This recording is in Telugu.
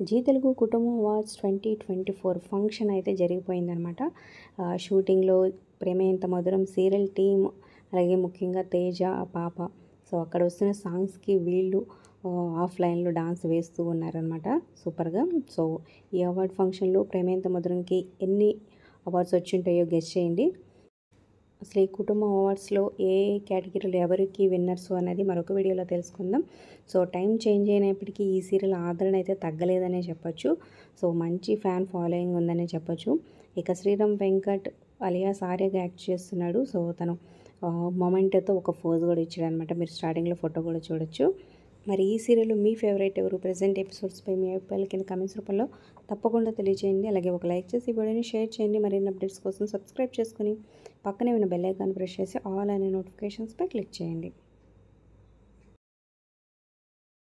జీ తెలుగు కుటుంబం అవార్డ్స్ 2024 ఫంక్షన్ అయితే జరిగిపోయిందనమాట. షూటింగ్‌లో 'ప్రేమే ఎంత మధురం' సీరియల్ టీమ్, అలాగే ముఖ్యంగా తేజ, ఆ పాప. సో, అక్కడ వస్తున్న సాంగ్స్‌కి వీళ్ళు ఆఫ్‌లైన్‌లో డాన్స్ వేస్తూ ఉన్నారనమాట సూపర్‌గా. సో, ఈ అవార్డ్ ఫంక్షన్‌లో 'ప్రేమే ఎంత మధురం'కి ఎన్ని అవార్డ్స్ వచ్చుంటాయో గెస్ చేయండి. అసలు ఈ కుటుంబం అవార్డ్స్‌లో ఏ కేటగిరీలో ఎవరికి విన్నర్స్ అనేది మరొక వీడియోలో తెలుసుకుందాం. సో, టైం చేంజ్ అయినప్పటికీ ఈ సీరియల్ ఆదరణ అయితే తగ్గలేదనే చెప్పొచ్చు. సో, మంచి ఫ్యాన్ ఫాలోయింగ్ ఉందనే చెప్పొచ్చు. ఇక శ్రీరామ్ వెంకట్ అలియాస్ ఆర్యగా యాక్ట్ చేస్తున్నాడు. సో, తను మొమెంటోతో ఒక పోజ్ కూడా ఇచ్చాడనమాట. మీరు స్టార్టింగ్‌లో ఫోటో కూడా చూడొచ్చు. మరి ఈ సీరియల్‌లో మీ ఫేవరెట్ ఎవరు? ప్రెజెంట్ ఎపిసోడ్స్‌పై మీ అభిప్రాయాలు కింద కామెంట్స్ రూపంలో తప్పకుండా తెలియజేయండి. అలాగే ఒక లైక్ చేసి ఈ వీడియోని షేర్ చేయండి. మరిన్ని అప్డేట్స్ కోసం సబ్స్క్రైబ్ చేసుకొని పక్కనే ఉన్న బెల్ ఐకాన్ ప్రెస్ చేసి ఆల్ అనే నోటిఫికేషన్స్పై క్లిక్ చేయండి.